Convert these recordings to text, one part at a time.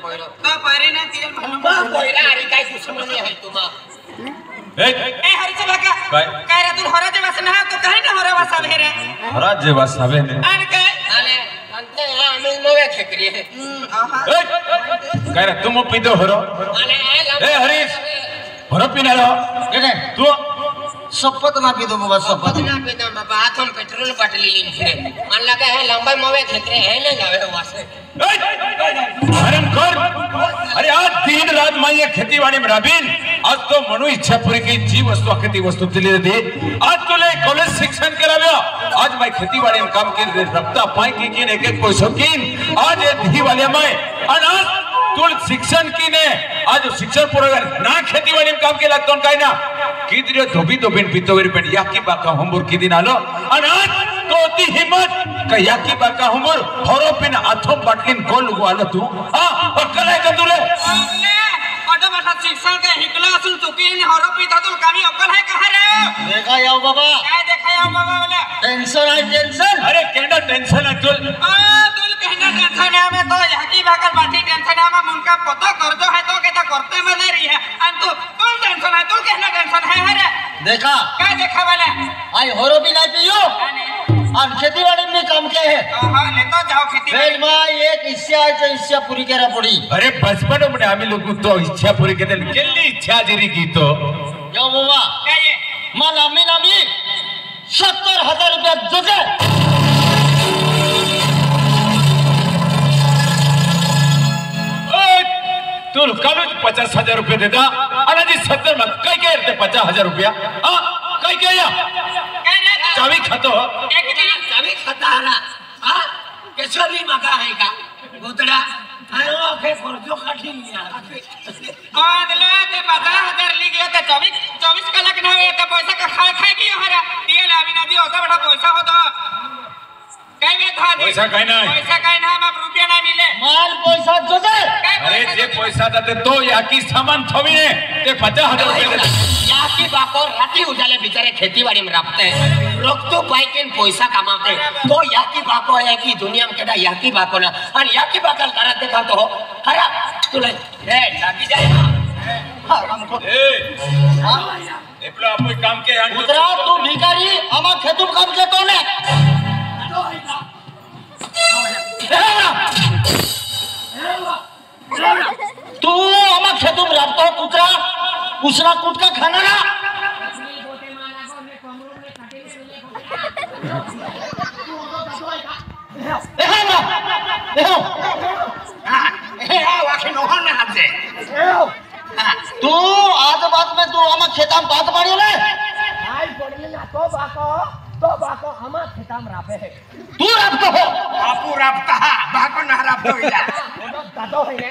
पोयरो तो पारे ना तेल मालूम पोयरा अरे काय दुश्मनी आहे तुम्हा ए हरचे बाका काय रे तू हरा जेवा सना तो काय ना हरा वासा भेरे हरा जेवा साबे ने आणि काय आले अंते आम्ही नवे खेकरी काय रे तुम पिदो हरो ए हरीश हरो पिनालो देखे तू शपथ ना पीदो बाबा शपथ ना पिदो बाबा हाथ में पेट्रोल बाटली लीन फिरे मन लगा है लंबा मोवे खेकरे है ना जावे वासे हरम कर अरे आज दिन रात मैं ये खेतीबाड़ी में राबिन आज तो मनु इच्छा पूरी की जी वस्तु खेती वस्तु दिली दे आज तो ले कॉलेज शिक्षण कराव्या आज मैं खेतीबाड़ी में काम के रफ्ता पाई की एक एक पैसों की आज ये धी वाले मैं अनाज तुल शिक्षण की ने आज शिक्षण पूरा ना खेतीबाड़ी में काम के लगता उनका ना किधर धोबी धोबिन पितोवेरी पेट याकी बाका होमबुर की दिन आलो अनाज तो अति हिम्मत का याकी बाका होमबुर हरो पिन आथम बाटकिन कोल आलो तू हां पक्कल है तुले अडो बैठा शिक्षण के हिकला सुन चुकी ने हरो पिता तो कामी अक्कल है कहां रे देखा याओ बाबा क्या देखा याओ बाबा बोले टेंशन है टेंशन अरे केंडा टेंशन है तुल तुल कहना टेंशन है मैं तो याकी बाका बाटी टेंशन है मैं मुनका पता कर दो है तो कहता करते में नहीं है अन तू कौन टेंशन है तू कहना टेंशन है रे देखा क्या देखा वाले आई होरो भी नहीं पियो और खेतीबाड़ी में काम के है हां ले तो जाओ खेती फेल में एक इच्छा है तो इच्छा पूरी करा पड़ी अरे बचपन में हम लोग तो इच्छा पूरी के दिन केली इच्छा जरी की तो यो बाबा क्या ये माल अमी 70,000 रुपया जोजे तू कालू 50,000 रुपये देता अरे जी 70 में कई के रहते 50,000 रुपया हाँ कई के या चाबी खातो एक दिन चाबी खाता है ना हाँ केशवली मका है का गोतड़ा अरे वो के फर्जो काटी लिया आज ले ते 50,000 ली गया ते 24 कलाक ना हुए ते पैसा का खाए की हमारा ये ले अभी नदी होता बड़ा पैसा हो तो कई में था पैसा कहीं ना हम रुपया ना मिले माल पैसा जोजे अरे जे पैसा देते तो या की सामान थोड़ी ने ते 50,000 रुपये देते या की बाको राती उजाले बेचारे खेतीबाड़ी में रखते हैं लोग तो बाइक इन पैसा कमाते तो या की बाको है कि दुनिया में केडा या की बाको ना और या की बाकल करा देखा तो हरा तुले ए लगी जाए हमको एपला कोई काम के यहाँ उतरा तू भिखारी हमा खेतुम काम के तो ने तू हमा खेतुम रखता कुतरा उसरा कुट का खाना ना तू आज बात में तू हमा खेता में बात मारियो ले तो बाको हमा खेता में रापे है तू रखता हो आपू रापता बाको ना रापतो इला दादो है ने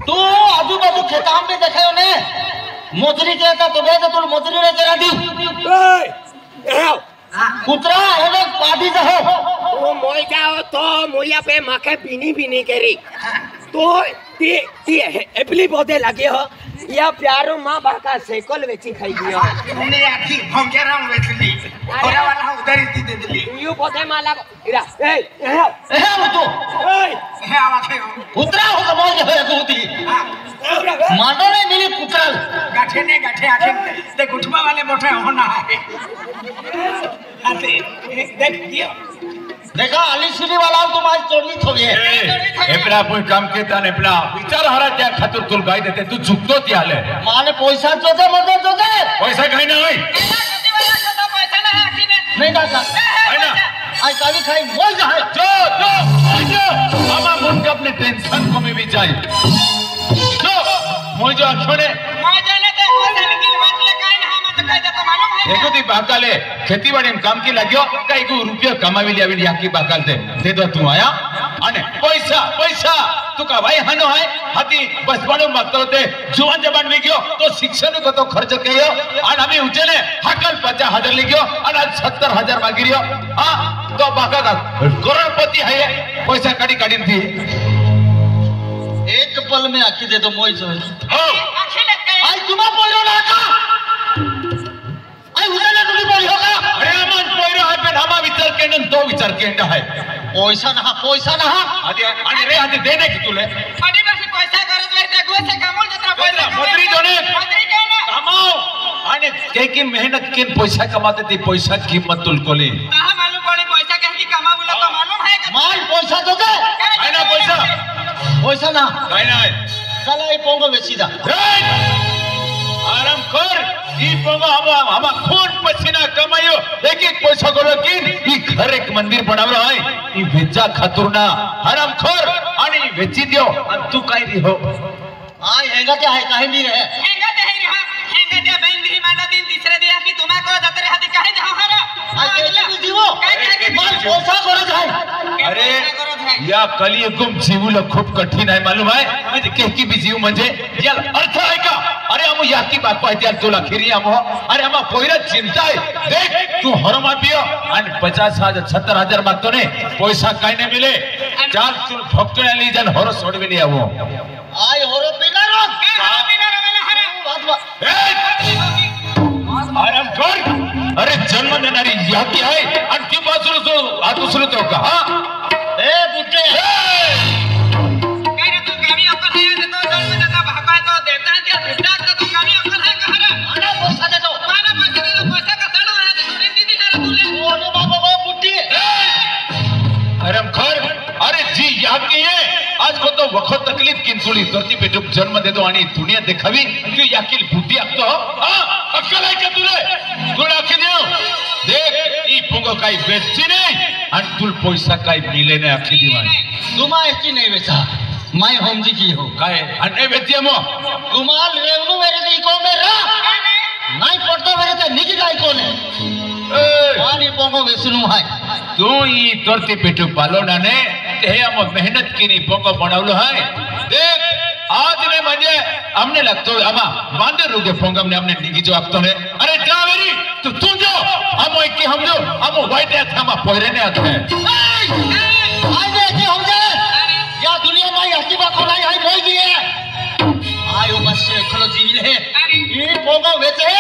तू आजू बाजू खेताम में देखे हो ने मजरी देता तो बे तो मजरी रे तेरा दी कुतरा है लोग पार्टी जा हो ओ मोय जाओ तो मोया पे माके बिनी करी तो ती एपली पौधे लगे हो या प्यारो मां बाका साइकिल वेची खाई दियो हमने आखी भंगेरा वेचली ओरा वाला उधर ही दे दिली यू पौधे माला इरा ए तू ए आवा खे कुतरा हो तो मोय हो गुती मांडो ने मिली कुतरा गाठे आखे ते गुठमा वाले मोठे होना है आते देख दियो देखा अलीसिली वाला तुम आज चोरी थोड़ी है एपला कोई काम के ता नेपला विचार हरा त्या खातिर तुल गाय देते तू झुकतो त्याले माने पैसा जोजे मत जोजे पैसा कहीं ना होई पैसा ना आखी में नहीं दादा है ना आई काली खाई मोय जा है जो मामा मुन के अपने टेंशन को में भी जाए जो मोय जो छोड़े मोय जाने ते हो जाने की बात ले काई ना हम तो कह दे तो मालूम है देखो ती बाकाले खेतीबाड़ी में काम की लाग्यो कई को रुपया कमावी लिया बिन याकी बाकाल दे दो तू आया अने पैसा तू का भाई हनो है हाथी बस बड़ो मकतो ते जुवान जबान में गयो तो शिक्षण को तो खर्च कयो और हमें उचले हकल 50,000 लिखियो और आज 70,000 मांगी रियो हां तो बाका का करोड़पति है पैसा काटी थी एक पल में आखी दे दो मोय जो हो आखी लग गई आई तुमा पोरो ना का आई उजले तुली पोरी होगा अरे मन पोरो है पे हमा विचार के न दो विचार के है पैसा ना आधी आणि रे आधी दे नाही की तुले आदिवासी पैसा गरज वेळ त्या गोष्ट कामून जत्रा पैसा मजुरी जोने मजुरी काय ना कमाओ आणि ते की मेहनत किन पैसा कमाते ती पैसा किंमत तुल कोले कहा मालूम पड़े पैसा कहीं कमावला तो मालूम है का माल पैसा तो दे काय ना पैसा पैसा ना काय नाही चला ये पोंगो बेची दा आराम कर ई पोंगो हम खून पसीना कमायो एक एक पैसा करो किन ई घर एक मंदिर बनावलो है ई वेचा खातुरना हराम खोर आणि वेची दियो आणि तू काय री हो हां हेंगा ते आहे काही नाही रे हेंगा ते बेंद्री माना दिन तीसरे दिया की तुम्हा को जत्रे हाती काहे जाओ हरा आज केली जीवो माल पैसा गरज आहे अरे या कलियुगम जीवलं खूप कठीण आहे मालूम आहे म्हणजे केकी बी जीव म्हणजे याला अर्थ आहे का अरे हम याकी बात पाहिजे तुला खिरी हम अरे हम पोयरा चिंता आहे देख तू हरमा पियो आणि 50,000 70,000 मागतो ने पैसा काय नाही मिले चाल तू फक्त ली जन हरो सोडवेली आवो आय होरो पिनारो आराम कर अरे जन्म देणारी याकी आहे आणि ती बाजूला तो हा दुसरं तो का हा ए बुट्टे काय रे तू कमी अक्कल है तो जन्म देता भापा तो देता है क्या बुड्ढा तो कमी अक्कल है कहां रे आना पैसा दे दो माना पैसा दे दो पैसा का सड़ो है तो रे दीदी है तूले ओरे बाबा वो बुट्टी आराम कर अरे जी याकी है आज को तो वखत तकलीफ किंतुली धरती पे जब जन्म देतो आणि दुनिया देखावी तू याकील बुद्धी आखतो हां अक्कल आहे का तुले तुला आखी देऊ देख ई पोंगो काही बेचची नाही आणि तुल पैसा काही मिले नाही आखी दिवाणी तुमा की नहीं बेचा मैं होम जी की हो काय आणि बेचिया मो तुमाल रेवनु मेरे दी को मेरा नहीं पड़ता मेरे ते निकी गाय कोने पानी पोंगो बेसनु है तू ई धरती पेटू पालोना ने ते हम मेहनत की नहीं पोंगो बनावलो है देख आज ने म्हणजे हमने लगतो आमा बांधे रुगे पोंगम ने हमने निकी जो आखतो ने अरे जावेरी तू तुम जो हम एक की हम जो हम वाइट है हम पोरे ने आते हैं आज देखी हम जे या दुनिया में हस्ती बा कोलाई है मोई दिए आयो बस खलो जीवी है ई पोंगो बेचे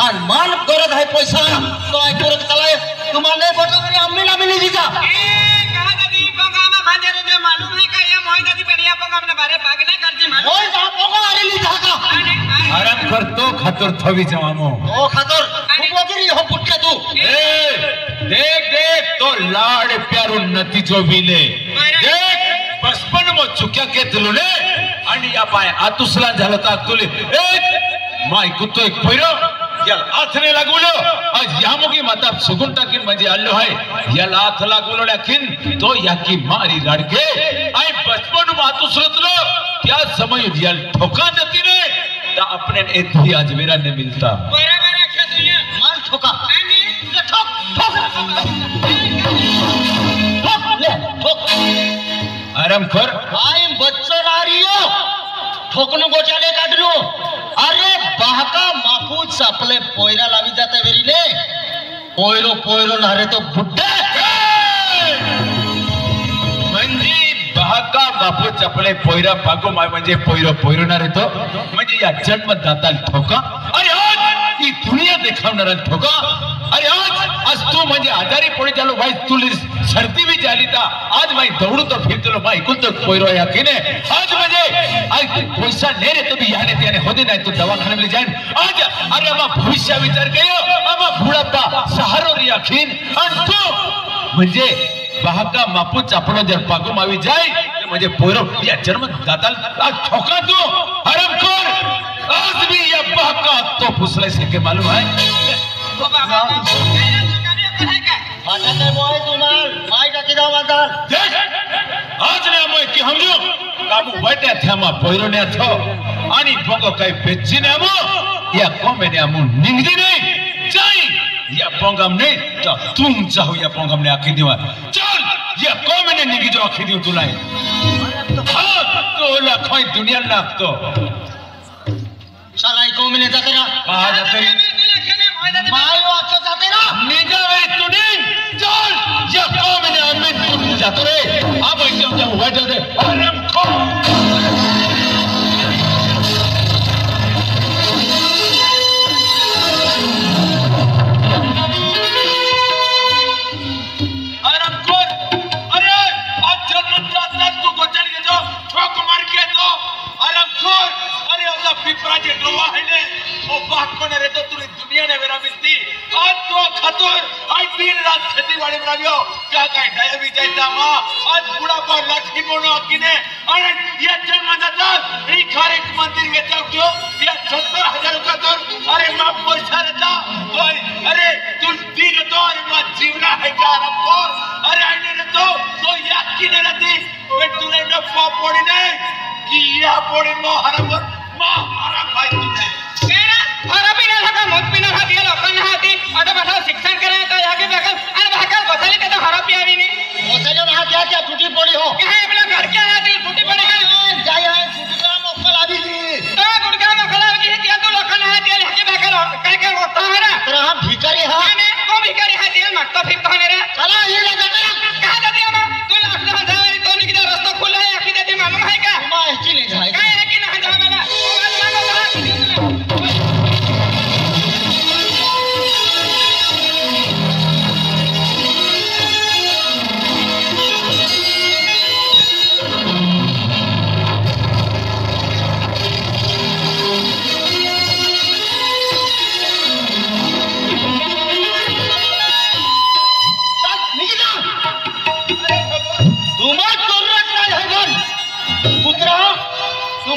और मान गरज है पैसा तो आई तुरंत चलाए तुम्हारे फोटो मेरी अम्मी ना मिली जीजा ए कहा दादी पंगा में भांजे रे जो मालूम है का ये मोई दादी बढ़िया पंगा में बारे भागने करती मालूम मोई सा पोंगो अरे ली जाका आराम कर तो खातर थवी जवामो ओ खातर तू बोजरी हो पुटके तू ए देख देख तो लाड प्यारो नतीजो विले देख 55 मो चुक्या के तुले आणि या पाय आतुसला झालं का तुले ए माय कुतो एक पहिरो याल आथने लागुलो आज यामुगी माता सुगुन टाकीन म्हणजे आलो आहे याला आथ लागुलो लाखीन तो याकी मारी लाडके आई 55 मातुसरतलो त्या समय याल ठोका देती ने ता अपने एथी आज वेरा ने मिलता बराबर है दुनिया माल ठोका आनी ठोक ठोक ठोक ले ठोक आराम कर आई बच्चो नारियो ठोकनो गोचाले काढलो अरे बाहका माफूज सापले पोयरा लावी जाते वेरी ने पोयरो पोयरो नारे तो बुड्ढे म्हणजे बहाका बापू चपले पोयरा पागो माय म्हणजे पोयरो पोयरो नारे तो म्हणजे या जन्मदाता ठोका अरे आज ही दुनिया देखावणारा ठोका अरे आज तू म्हणजे आजारी पडी झालो भाई तुली सर्दी भी झाली ता आज भाई दौडू तो फिरतो भाई कुतो पोयरो या किने आज म्हणजे आज पैसा ने रे तो भी याने त्याने होदे नाही तो दवाखाने में जाईन आज अरे आमा भविष्य विचार गयो आमा बुढापा सहारो रिया खीन आणि तू म्हणजे बहाका मापू चापणो जर पागो मावी जाय म्हणजे पोयरो या जन्मदाता ठोका तू हराम कर आज भी या बहाका तो फुसले से के मालूम है ओ बाबा काय रे तू कमी अक्कल है का माताते बोय तुम्हार माई का किदा माताल देख आज ने हम की हम जो कामू बैठे थे हम पोयरो ने थो आणि बंगो काय बेची ने हम या कोमे ने हम निंगदी नहीं जाई या पंगम ने तो तुम चाहो या पंगम ने आखी दिवा चल या कोमे ने निगी जो आखी दियो तुलाई हां तो ला कोई दुनिया नाक तो साला को मिले जाते ना कहा जाते मायो अच्छा जाते ना निगा वे तुनी चल या कोमे ने हमें तुम जाते रे अब एकदम जब हुआ जाते आराम को अरे गवाह है ने ओ बात को ने रे तो तू दुनिया ने मेरा मिलती आज तो खतुर आज दिन रात खेती बाड़ी में रहियो क्या काय डाया भी जाता मां आज बुढ़ा पर लाठी मोनो किने अरे ये जन्मदाता ई घरे मंदिर में जाओ या 70,000 का तो अरे मां पैसा रहता तो अरे तू दिन तो अरे मां जीवना है क्या रब्बोर अरे आईने रे तो याद किने रहती वे तूने न पड़ी नहीं कि या पड़ी मां हराम भाई तूने केरा हरा बिना लगा मत बिना हाथी लोकन हाथी अरे बताओ शिक्षण करे तो आगे बगल अरे भागल बसली के तो हरा पियावी नहीं बसले ना क्या टूटी पड़ी हो कहां अपना घर के हाथी टूटी पड़ी है जाय है छुटका मोकल आदि जी तो गुड़का मखला की है तू लोकन हाथी लेके बगल कह के होता है ना तेरा हम भिखारी है मैं को भिखारी हाथी मत तो फिर कहने रे चला ये लगा कहां जाती हम तू लाख ना जावे तो निकल रास्ता खुला है आखी देती मालूम है क्या मां ऐसी ले जाए काय है कि ना जा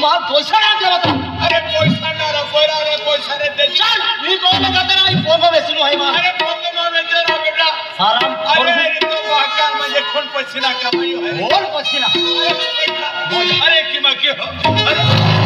वाला पैसा ना देवत अरे पैसा ना रे पैरा रे पैसा रे दे चल ई कौन लगाता ना ई पोगो बेचनु है मां अरे पोंगो में बेचरा बेटा हराम अरे ये तो बाकार में ये खून पसीना कमाई है और पसीना अरे की मैं क्यों अरे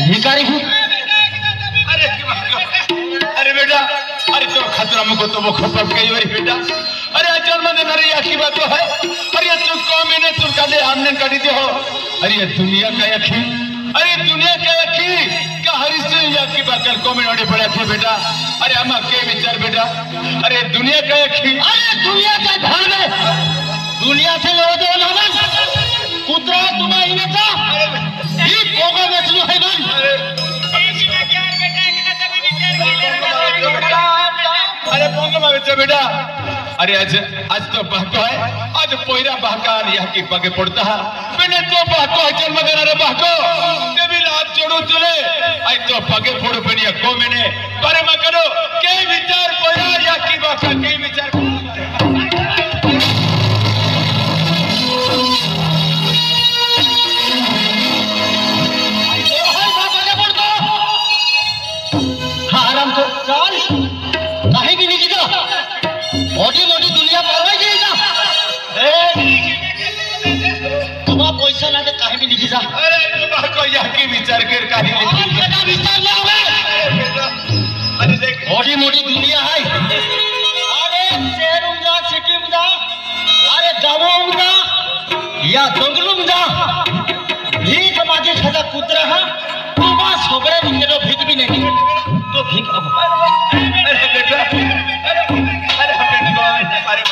भिखारी हूँ अरे बेटा अरे तो खतरा मुझको तो वो खपत गई वही बेटा अरे अचल में नरी आखी बात तो है अरे तू कौन मैंने तू काले आमने काटी दे हो अरे ये दुनिया का आखी अरे दुनिया का आखी का हरी से आखी बात कर कौन मैंने पड़ा थे बेटा अरे हम के विचार बेटा अरे दुनिया का आखी अरे दुनिया का ढाल में दुनिया से लो दो लावन कुतरा तुम्हें इन्हें था ये पोगा बेचनु है मन अरे पोंगो में बेचा बेटा अरे आज तो बहको है आज पोयरा बहकान यहाँ की पगे पड़ता है मैंने तो बहको है चल मगर अरे बहको देवी लाल जोड़ू तुले आज तो पगे पड़ो बनिया को मैंने पर मैं करो के विचार पोयरा यहाँ की बहका के विचार मोटी मोटी दुनिया परवाई जाएगा तुम्हारा पैसा ना दे काहे भी लिखी जा अरे तुम्हारा यहाँ की विचार कर काहे बेटा विचार ना होगा अरे देख मोटी मोटी दुनिया है अरे शहर में जा सिटी में जा अरे गाँव में जा या जंगलों में जा भीख मांगे खजा कुतरा है तुम्हारा सोबरे में तो भीख भी नहीं तो भीख अब अरे बेटा अरे